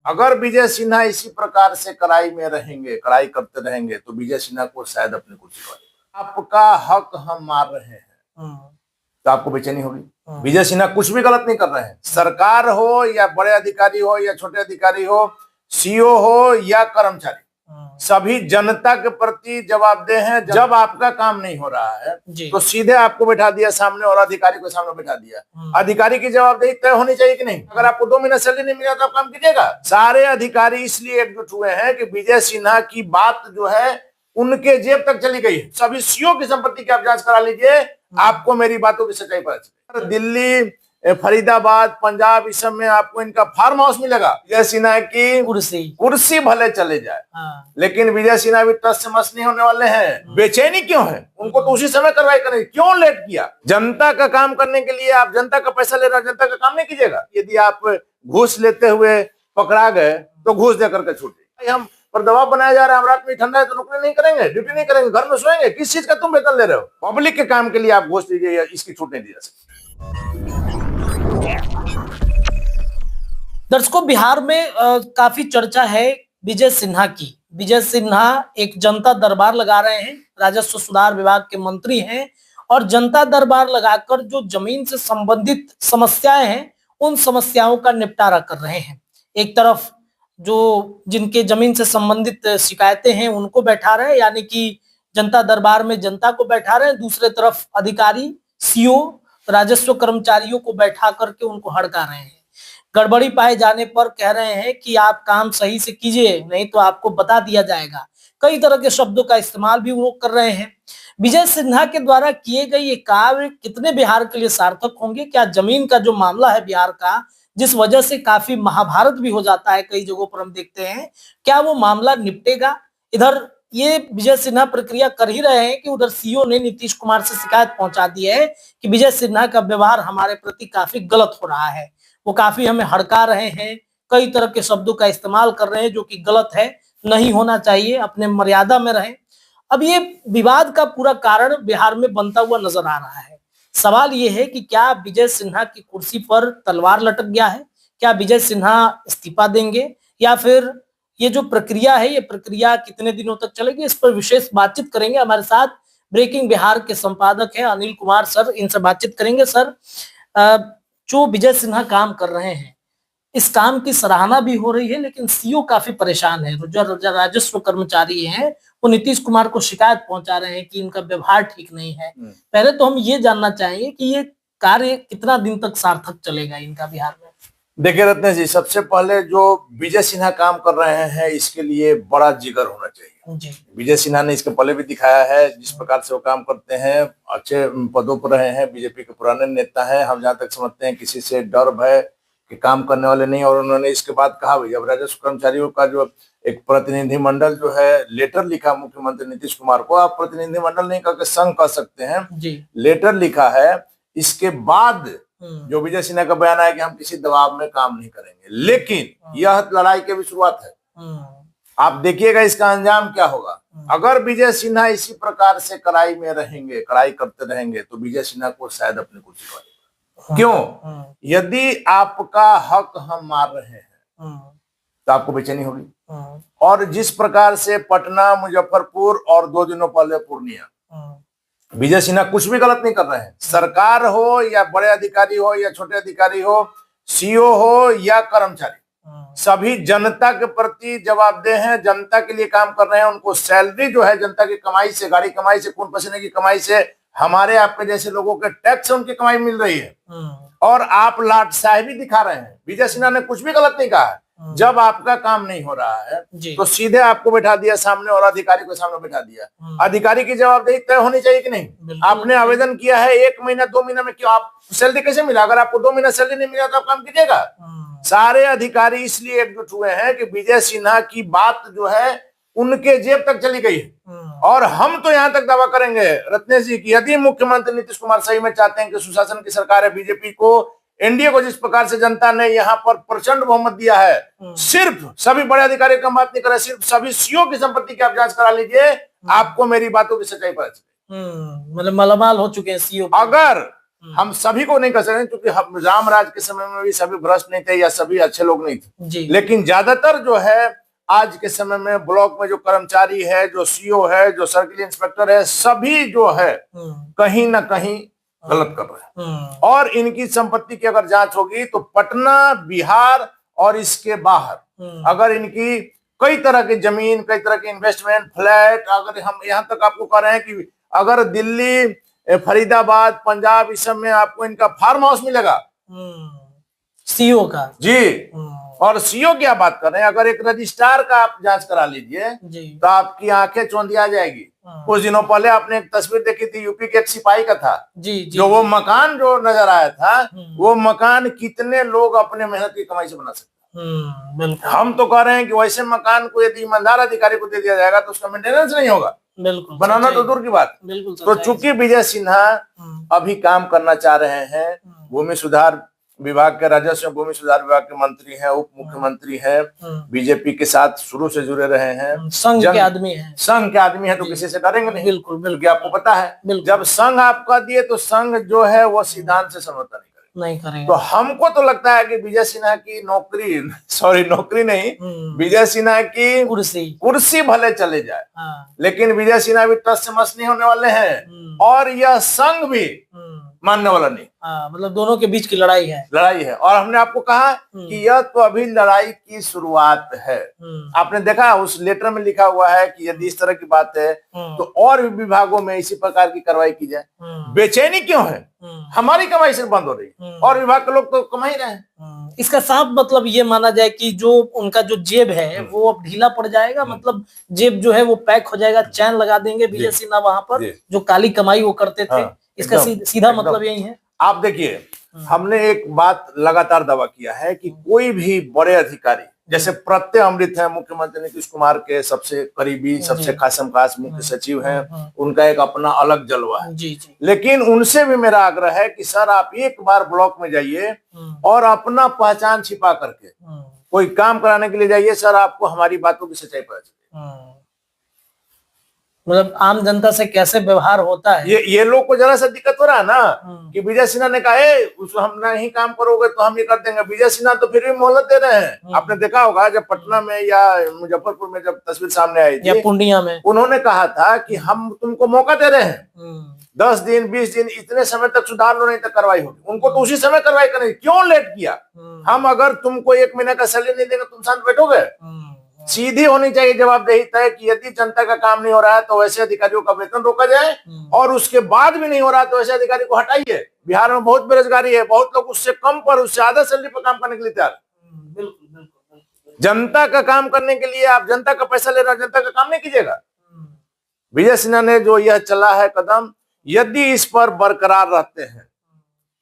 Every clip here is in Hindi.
अगर विजय सिन्हा इसी प्रकार से कड़ाई में रहेंगे, कड़ाई करते रहेंगे, तो विजय सिन्हा को शायद अपनी कुर्सी पर। आपका हक हम मार रहे हैं तो आपको बेचैनी होगी। विजय सिन्हा कुछ भी गलत नहीं कर रहे हैं। सरकार हो या बड़े अधिकारी हो या छोटे अधिकारी हो, सीओ हो या कर्मचारी, सभी जनता के प्रति जवाबदेह हैं। जब आपका काम नहीं हो रहा है तो सीधे आपको बैठा दिया सामने और अधिकारी को सामने बैठा दिया। अधिकारी की जवाबदेही तय होनी चाहिए कि नहीं? अगर आपको 2 महीना सैलरी नहीं मिला तो आप काम कीजिएगा। सारे अधिकारी इसलिए एकजुट हुए हैं कि विजय सिन्हा की बात जो है उनके जेब तक चली गई है। सभी सीओ की संपत्ति की आप जांच करा लीजिए, आपको मेरी बातों की सच्चाई पता चलेगी। दिल्ली, फरीदाबाद, पंजाब, इस सब में आपको इनका फार्म हाउस मिलेगा। विजय सिन्हा की कुर्सी भले चले जाए, लेकिन विजय सिन्हा भी टस से मस नहीं होने वाले हैं। बेचैनी क्यों है? उनको तो उसी समय कार्रवाई करनी। क्यों लेट किया? जनता का काम करने के लिए आप जनता का पैसा ले रहे, जनता का काम नहीं कीजिएगा। यदि आप घूस लेते हुए पकड़ा गए तो घूस देकर के छूटे। हम पर दबाव बनाया जा रहा है, हम रात में ठंडा है तो नौकरी नहीं करेंगे, ड्यूटी नहीं करेंगे, घर में सोएंगे। किस चीज का तुम वेतन ले रहे हो? पब्लिक के काम के लिए आप घूस लीजिए, इसकी छूट नहीं दी जा सकती। दर्शकों, बिहार में काफी चर्चा है विजय सिन्हा की। विजय सिन्हा एक जनता दरबार लगा रहे हैं, राजस्व सुधार विभाग के मंत्री हैं, और जनता दरबार लगाकर जो जमीन से संबंधित समस्याएं हैं उन समस्याओं का निपटारा कर रहे हैं। एक तरफ जो जिनके जमीन से संबंधित शिकायतें हैं उनको बैठा रहे हैं, यानी कि जनता दरबार में जनता को बैठा रहे हैं। दूसरे तरफ अधिकारी, सीओ, राजस्व कर्मचारियों को बैठा करके उनको हड़का रहे हैं। गड़बड़ी पाए जाने पर कह रहे हैं कि आप काम सही से कीजिए, नहीं तो आपको बता दिया जाएगा। कई तरह के शब्दों का इस्तेमाल भी वो कर रहे हैं। विजय सिन्हा के द्वारा किए गए ये कार्य कितने बिहार के लिए सार्थक होंगे? क्या जमीन का जो मामला है बिहार का, जिस वजह से काफी महाभारत भी हो जाता है कई जगहों पर हम देखते हैं, क्या वो मामला निपटेगा? इधर ये विजय सिन्हा प्रक्रिया कर ही रहे हैं कि उधर सीओ ने नीतीश कुमार से शिकायत पहुंचा दी है कि विजय सिन्हा का व्यवहार हमारे प्रति काफी गलत हो रहा है। वो काफी हमें हड़का रहे हैं, कई तरह के शब्दों का इस्तेमाल कर रहे हैं जो कि गलत है, नहीं होना चाहिए, अपने मर्यादा में रहें। अब ये विवाद का पूरा कारण बिहार में बनता हुआ नजर आ रहा है। सवाल ये है कि क्या विजय सिन्हा की कुर्सी पर तलवार लटक गया है? क्या विजय सिन्हा इस्तीफा देंगे, या फिर ये जो प्रक्रिया है ये प्रक्रिया कितने दिनों तक चलेगी? इस पर विशेष बातचीत करेंगे। हमारे साथ ब्रेकिंग बिहार के संपादक हैं अनिल कुमार सर, इनसे बातचीत करेंगे। सर, जो विजय सिन्हा काम कर रहे हैं, इस काम की सराहना भी हो रही है, लेकिन सीओ काफी परेशान है। जो राजस्व कर्मचारी हैं वो नीतीश कुमार को शिकायत पहुंचा रहे हैं कि इनका व्यवहार ठीक नहीं है। पहले तो हम ये जानना चाहेंगे कि ये कार्य कितना दिन तक सार्थक चलेगा इनका बिहार में? देखिए रत्न जी, सबसे पहले जो विजय सिन्हा काम कर रहे हैं इसके लिए बड़ा जिगर होना चाहिए जी। विजय सिन्हा ने इसके पहले भी दिखाया है जिस प्रकार से वो काम करते हैं, अच्छे पदों पर रहे हैं, बीजेपी के पुराने नेता हैं। हम जहां तक समझते हैं किसी से डर भय कि काम करने वाले नहीं। और उन्होंने इसके बाद कहा भी, जब राजस्व कर्मचारियों का जो एक प्रतिनिधिमंडल जो है लेटर लिखा मुख्यमंत्री नीतीश कुमार को, आप प्रतिनिधिमंडल नहीं करके संघ कह सकते हैं जी, लेटर लिखा है। इसके बाद जो विजय सिन्हा का बयान है कि हम किसी दबाव में काम नहीं करेंगे, लेकिन यह लड़ाई की भी शुरुआत है। आप देखिएगा इसका अंजाम क्या होगा। अगर विजय सिन्हा इसी प्रकार से कड़ाई में रहेंगे, कड़ाई करते रहेंगे, तो विजय सिन्हा को शायद अपनी कुर्सी पर। क्यों? यदि आपका हक हम मार रहे हैं तो आपको बेचैनी होगी। और जिस प्रकार से पटना, मुजफ्फरपुर और 2 दिनों पहले पूर्णिया, विजय सिन्हा कुछ भी गलत नहीं कर रहे हैं। सरकार हो या बड़े अधिकारी हो या छोटे अधिकारी हो, सीओ हो या कर्मचारी, सभी जनता के प्रति जवाबदेह हैं। जनता के लिए काम कर रहे हैं। उनको सैलरी जो है जनता की कमाई से, गाड़ी कमाई से, खून पसीने की कमाई से, हमारे आपके जैसे लोगों के टैक्स से उनकी कमाई मिल रही है। और आप लाटसाहबी दिखा रहे हैं। विजय सिन्हा ने कुछ भी गलत नहीं कहा है। जब आपका काम नहीं हो रहा है तो सीधे आपको बैठा दिया सामने और अधिकारी को सामने बैठा दिया। अधिकारी की जवाबदेही तय होनी चाहिए कि नहीं? आपने आवेदन किया है 1 महीना 2 महीना में, क्यों आप सैलरी कैसे मिला? अगर आपको 2 महीना सैलरी नहीं मिला तो आप काम कीजिएगा। सारे अधिकारी इसलिए एकजुट हुए हैं कि विजय सिन्हा की बात जो है उनके जेब तक चली गई है। और हम तो यहां तक दावा करेंगे रत्नेश जी की, यदि मुख्यमंत्री नीतीश कुमार सही में चाहते हैं कि सुशासन की सरकार है, बीजेपी को, एनडीए को जिस प्रकार से जनता ने यहाँ पर प्रचंड बहुमत दिया है, सिर्फ सभी बड़े अधिकारी का बात नहीं कर रहे, सिर्फ सभी सीओ की संपत्ति की आप जांच करा लीजिए, आपको मेरी बातों की सच्चाई पता चलेगी। मतलब मालामाल हो चुके हैं सीओ। अगर हम सभी को नहीं कह सकते, क्योंकि हम राम राज के समय में भी सभी भ्रष्ट नहीं थे या सभी अच्छे लोग नहीं थे, लेकिन ज्यादातर जो है आज के समय में ब्लॉक में जो कर्मचारी है, जो सीओ है, जो सर्किल इंस्पेक्टर है, सभी जो है कहीं ना कहीं गलत कर रहे हैं। और इनकी संपत्ति की अगर जांच होगी तो पटना, बिहार और इसके बाहर अगर इनकी कई तरह की जमीन, कई तरह के इन्वेस्टमेंट, फ्लैट, अगर हम यहाँ तक आपको कह रहे हैं कि अगर दिल्ली, फरीदाबाद, पंजाब, इस सब में आपको इनका फार्म हाउस मिलेगा सीओ का जी। और सीओ की आप बात कर रहे हैं, अगर एक रजिस्ट्रार का आप जांच करा लीजिए तो आपकी आंखें चौंधिया जाएगी। कुछ दिनों पहले आपने एक तस्वीर देखी थी, यूपी के एक सिपाही का था जी, जो वो मकान जो नजर आया था, वो मकान कितने लोग अपने मेहनत की कमाई से बना सकते हैं। हम तो कह रहे हैं कि वैसे मकान को यदि ईमानदार अधिकारी को दे दिया जाएगा तो उसका मेंटेनेंस नहीं होगा, बिल्कुल बनाना तो दूर की बात। तो चूंकि विजय सिन्हा अभी काम करना चाह रहे हैं, भूमि सुधार विभाग के, राजस्व भूमि सुधार विभाग के मंत्री हैं, उप मुख्यमंत्री हैं, बीजेपी के साथ शुरू से जुड़े रहे हैं, संघ के आदमी हैं, तो किसी से डरेंगे नहीं। बिल्कुल, क्योंकि आपको पता है जब संघ आपका दिए तो संघ जो है वो सिद्धांत से समझौता नहीं करेगा। तो हमको तो लगता है कि विजय सिन्हा की नौकरी नहीं, विजय सिन्हा की कुर्सी भले चले जाए, लेकिन विजय सिन्हा भी टस से मस नहीं होने वाले हैं, और यह संघ भी मानने वाला नहीं। मतलब दोनों के बीच की लड़ाई है। और हमने आपको कहा कि यह तो अभी लड़ाई की शुरुआत है। आपने देखा उस लेटर में लिखा हुआ है कि यदि इस तरह की बात है तो और भी विभागों में इसी प्रकार की कार्रवाई की जाए। बेचैनी क्यों है? हमारी कमाई सिर्फ बंद हो रही, और विभाग के लोग तो कमा ही रहे हैं। इसका साफ मतलब ये माना जाए कि जो उनका जो जेब है वो अब ढीला पड़ जाएगा, मतलब जेब जो है वो पैक हो जाएगा, चैन लगा देंगे विजय सिन्हा वहां पर, जो काली कमाई वो करते थे। इसका सीधा मतलब यही है। आप देखिए, हमने एक बात लगातार दावा किया है कि कोई भी बड़े अधिकारी, जैसे प्रत्यय अमृत है, मुख्यमंत्री नीतीश कुमार के सबसे करीबी, सबसे खासम खास मुख्य सचिव हैं, उनका एक अपना अलग जलवा है। लेकिन उनसे भी मेरा आग्रह है कि सर आप एक बार ब्लॉक में जाइए और अपना पहचान छिपा करके कोई काम कराने के लिए जाइए, सर आपको हमारी बातों की सच्चाई पता चलेगी। मतलब आम जनता से कैसे व्यवहार होता है, ये लोग को जरा सा दिक्कत हो रहा है ना कि विजय सिन्हा ने कहा हम नहीं काम करोगे तो हम ये कर देंगे। विजय सिन्हा तो फिर भी मोहलत दे रहे हैं। आपने देखा होगा जब पटना में या मुजफ्फरपुर में जब तस्वीर सामने आई थी, या पूर्णिया में, उन्होंने कहा था कि हम तुमको मौका दे रहे हैं, 10 दिन 20 दिन इतने समय तक सुधार लो, नहीं तक कार्रवाई होगी। उनको तो उसी समय कार्रवाई करनी, क्यों लेट किया? हम अगर तुमको 1 महीने का सैलरी नहीं देंगे तुम शांत बैठोगे? सीधी होनी चाहिए जवाबदेही तय कि यदि जनता का काम नहीं हो रहा है तो वैसे अधिकारियों का वेतन रोका जाए, और उसके बाद भी नहीं हो रहा तो ऐसे अधिकारी को हटाइए। बिहार में बहुत बेरोजगारी है, बहुत लोग उससे कम पर, उससे ज्यादा सैलरी पर काम करने के लिए तैयार। जनता का काम करने के लिए आप जनता का पैसा ले रहे हो, जनता का काम नहीं कीजिएगा। विजय सिन्हा ने जो यह चला है कदम, यदि इस पर बरकरार रहते हैं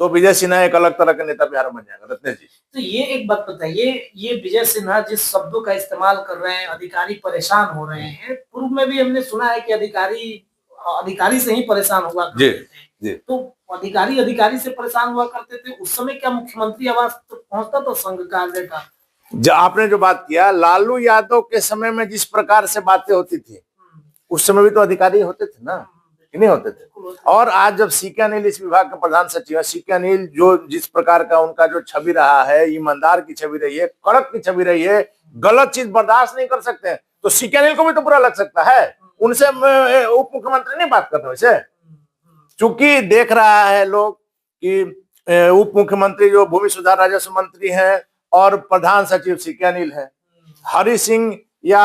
तो विजय सिन्हा एक अलग तरह का नेता बिहार में बन जाएगा। रत्नेश जी, तो ये एक बात बताइए, ये विजय सिन्हा जिस शब्दों का इस्तेमाल कर रहे हैं, अधिकारी परेशान हो रहे हैं, पूर्व में भी हमने सुना है कि अधिकारी से ही परेशान हुआ करते थे। तो अधिकारी से परेशान हुआ करते थे, उस समय क्या मुख्यमंत्री आवास तो पहुंचता था संघ कार्य का? आपने जो बात किया, लालू यादव के समय में जिस प्रकार से बातें होती थी, उस समय भी तो अधिकारी होते थे ना, नहीं होते थे। और आज जब सीके अनिल इस विभाग के प्रधान सचिव है, सीके अनिल जो जिस प्रकार का उनका जो छवि रहा है, ईमानदार की छवि रही है, कड़क की छवि रही है, गलत चीज बर्दाश्त नहीं कर सकते हैं, तो सीके अनिल को भी तो बुरा लग सकता है। उनसे उप मुख्यमंत्री नहीं बात करते वैसे, चूंकि देख रहा है लोग कि उप मुख्यमंत्री जो भूमि सुधार राजस्व मंत्री हैं और प्रधान सचिव सीके अनिल है, हरि सिंह या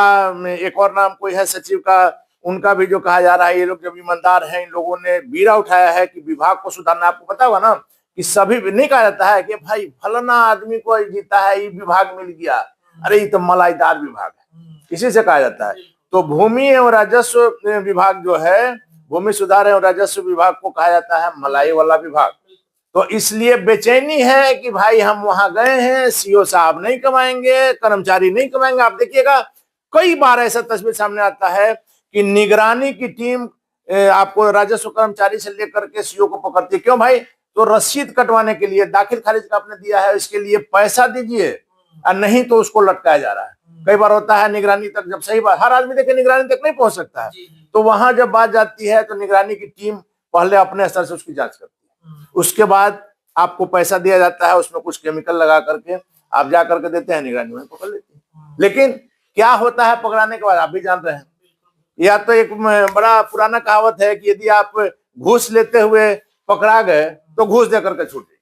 एक और नाम कोई है सचिव का, उनका भी जो कहा जा रहा है, ये लोग जब ईमानदार हैं, इन लोगों ने बीड़ा उठाया है कि विभाग को सुधारना। आपको पता होगा ना कि सभी नहीं कहा जाता है कि भाई फलाना आदमी को जीता है, ये विभाग मिल गया, अरे ये तो मलाईदार विभाग है, इसी से कहा जाता है। तो भूमि एवं राजस्व विभाग जो है, भूमि सुधार एवं राजस्व विभाग को कहा जाता है मलाई वाला विभाग। तो इसलिए बेचैनी है कि भाई हम वहां गए हैं, सीओ साहब नहीं कमाएंगे, कर्मचारी नहीं कमाएंगे। आप देखिएगा कई बार ऐसा तस्वीर सामने आता है कि निगरानी की टीम आपको राजस्व कर्मचारी से लेकर के सीओ को पकड़ती है। क्यों भाई? तो रसीद कटवाने के लिए, दाखिल खारिज का आपने दिया है, इसके लिए पैसा दीजिए, और नहीं तो उसको लटकाया जा रहा है। कई बार होता है निगरानी तक, जब सही बात, हर आदमी देखिए निगरानी तक नहीं पहुंच सकता है, तो वहां जब बात जाती है तो निगरानी की टीम पहले अपने स्तर से उसकी जांच करती है। उसके बाद आपको पैसा दिया जाता है, उसमें कुछ केमिकल लगा करके आप जा करके देते हैं, निगरानी में पकड़ लेते हैं। लेकिन क्या होता है पकड़ाने के बाद, आप भी जान रहे हैं। या तो एक बड़ा पुराना कहावत है कि यदि आप घूस लेते हुए पकड़ा गए तो घूस दे करके छूटे।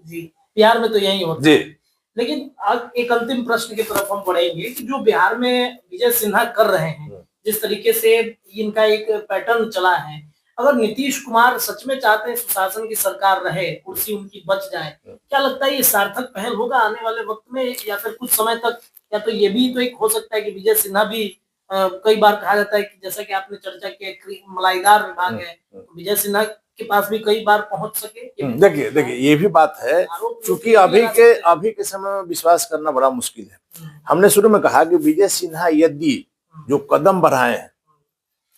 जी, बिहार में तो यही होता जी। है। लेकिन अब एक अंतिम प्रश्न की तरफ हम बढ़ेंगे कि जो बिहार में विजय सिन्हा कर रहे हैं, जिस तरीके से इनका एक पैटर्न चला है, अगर नीतीश कुमार सच में चाहते हैं सुशासन की सरकार रहे, कुर्सी उनकी बच जाए, क्या लगता है ये सार्थक पहल होगा आने वाले वक्त में, या फिर कुछ समय तक? या तो ये भी तो एक हो सकता है कि विजय सिन्हा भी कई बार कहा जाता है कि जैसा कि आपने चर्चा की, मलाईदार विभाग है, तो विजय सिन्हा के पास भी कई बार पहुंच सके। देखिए ये भी बात है, क्योंकि अभी के समय में विश्वास करना बड़ा मुश्किल है। हमने शुरू में कहा कि विजय सिन्हा यदि जो कदम बढ़ाए हैं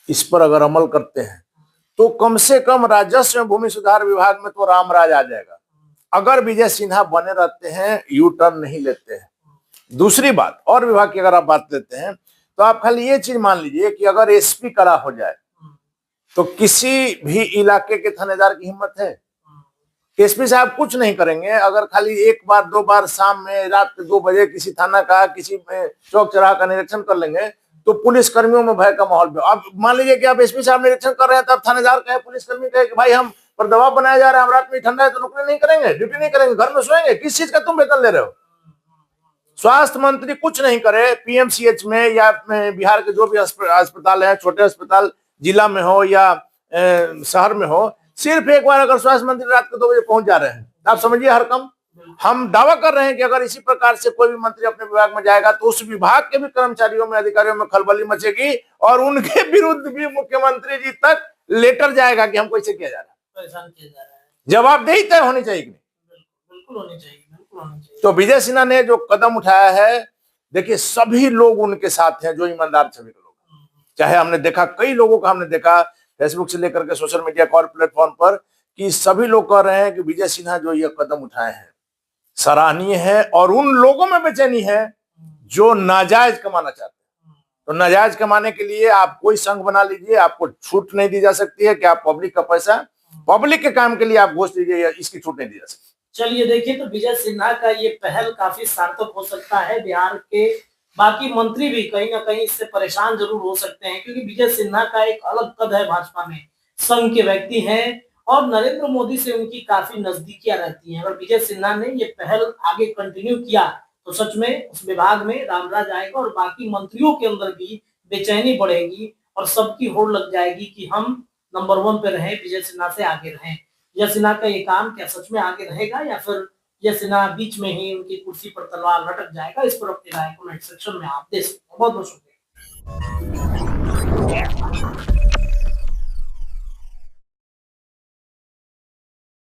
इस पर अगर अमल करते हैं तो कम से कम राजस्व एवं भूमि सुधार विभाग में तो रामराज आ जाएगा, अगर विजय सिन्हा बने रहते हैं, यू टर्न नहीं लेते हैं। दूसरी बात, और विभाग की अगर आप बात लेते हैं तो आप खाली ये चीज मान लीजिए कि अगर एसपी कड़ा हो जाए तो किसी भी इलाके के थानेदार की हिम्मत है? एसपी साहब कुछ नहीं करेंगे, अगर खाली एक बार दो बार शाम में रात के 2 बजे किसी थाना का, किसी चौक चौराहा का निरीक्षण कर लेंगे तो पुलिस कर्मियों में भय का माहौल। अब मान लीजिए कि आप एसपी साहब निरीक्षण कर रहे हैं, तब थानेदार कहे, पुलिसकर्मी कहे कि भाई हम पर दबाव बनाया जा रहा है, हम रात में ठंडा है तो नौकरी नहीं करेंगे, ड्यूटी नहीं करेंगे, घर में सोएंगे, किस चीज का तुम वेतन ले रहे हो? स्वास्थ्य मंत्री कुछ नहीं करे, पीएमसीएच में या बिहार के जो भी अस्पताल है, छोटे अस्पताल जिला में हो या शहर में हो, सिर्फ एक बार अगर स्वास्थ्य मंत्री रात के 2 बजे पहुंच जा रहे हैं, आप समझिए हर कम। हम दावा कर रहे हैं कि अगर इसी प्रकार से कोई भी मंत्री अपने विभाग में जाएगा तो उस विभाग के भी कर्मचारियों में, अधिकारियों में खलबली मचेगी और उनके विरुद्ध भी मुख्यमंत्री जी तक लेटर जाएगा कि हमको ऐसे किया जा रहा है, परेशान किया जा रहा है। जवाबदेही तय होनी चाहिए कि नहीं? बिल्कुल होनी चाहिए, बिल्कुल होनी चाहिए। तो विजय सिन्हा ने जो कदम उठाया है, देखिए सभी लोग उनके साथ हैं जो ईमानदार छवि के लोग, चाहे हमने देखा कई लोगों का, हमने देखा फेसबुक से लेकर के सोशल मीडिया का और प्लेटफॉर्म पर कि सभी लोग कह रहे हैं कि विजय सिन्हा जो ये कदम उठाए हैं सराहनीय है, और उन लोगों में बेचैनी है जो नाजायज कमाना चाहते हैं। तो नाजायज कमाने के लिए आप कोई संघ बना लीजिए, आपको छूट नहीं दी जा सकती है कि आप पब्लिक का पैसा पब्लिक के काम के लिए आप घोष दीजिए, इसकी छूट नहीं दी जा सकती। चलिए देखिए, तो विजय सिन्हा का ये पहल काफी सार्थक हो सकता है। बिहार के बाकी मंत्री भी कहीं ना कहीं इससे परेशान जरूर हो सकते हैं, क्योंकि विजय सिन्हा का एक अलग कद है भाजपा में, संघ के व्यक्ति हैं और नरेंद्र मोदी से उनकी काफी नजदीकियां रहती हैं। अगर विजय सिन्हा ने ये पहल आगे कंटिन्यू किया तो सच में उस विभाग में रामराज आएगा और बाकी मंत्रियों के अंदर भी बेचैनी बढ़ेगी और सबकी होड़ लग जाएगी कि हम नंबर 1 पे रहें, विजय सिन्हा से आगे रहें। विजय सिन्हा का ये काम क्या सच में आगे रहेगा या फिर विजय सिन्हा बीच में ही उनकी कुर्सी पर तलवार लटक जाएगा? इस पर अपनी राय कमेंट सेक्शन में आप दे सकते हैं। बहुत बहुत शुक्रिया।